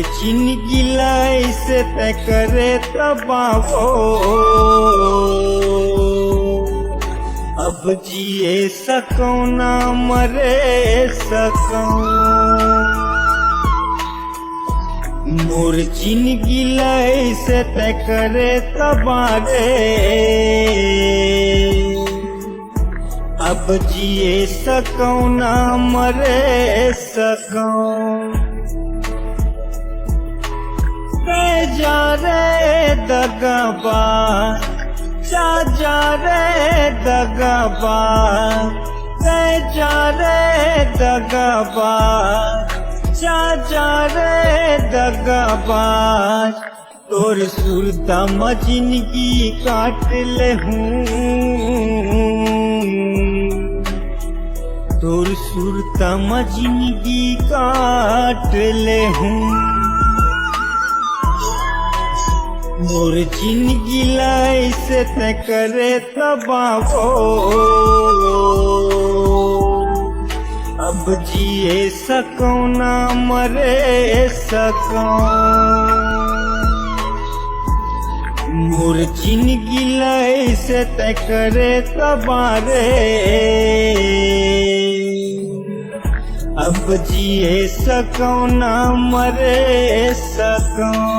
मोर जिंदगी से तय करे तबाहो अब जिए सकूं ना मरे सकूं। मोर जिंदगी से तय करे तबारे अब जिए सकूं ना मरे सकूं। जा रे दगाबाज जा रे दगाबाज जा रे दगाबाज जा रे दगाबाज। तोर सुरता में जिंदगी काट ले हूँ तोर सुरता में जिंदगी काट ले हूँ। मोर जिंदगी से तय करे तबाहो अब जिए सकूं ना मरे सकूं। मोर जिंदगी से तय करे तबारे अब जिए सकूं ना मरे सकूं।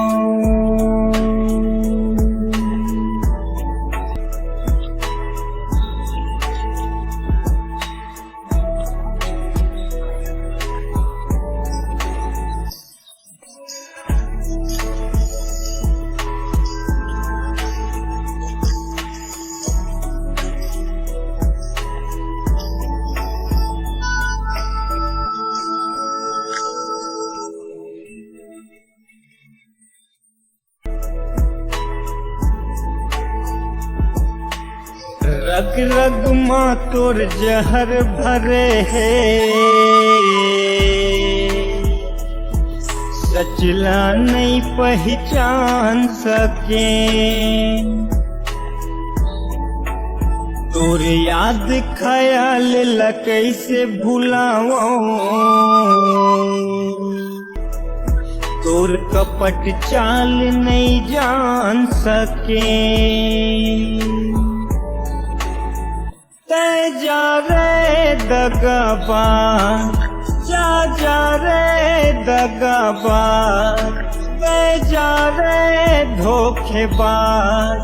रग रग माँ तोर जहर भरे है सचला नहीं पहचान सके। तोर याद ख्याल ला कैसे भुलाओ तोर कपट चाल नहीं जान सके। जा रे दगाबाज जा रे दगाबाज जा रे धोखेबाज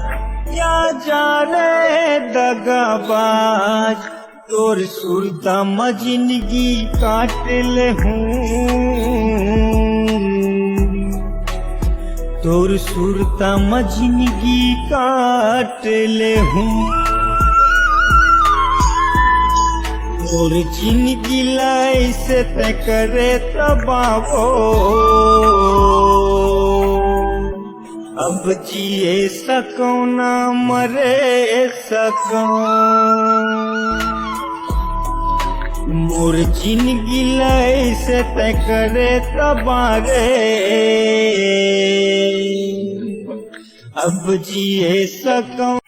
जा रे दगाबाज। तोर सुरता में जिंदगी काट ले हूँ तोर सुरता में जिंदगी काट ले हूँ। मोर जिंदगी से तय करे तबाहो अब जिए सकूं ना मरे सकूं। मोर जिंदगी से तय करे तबारे अब जिए सकूं।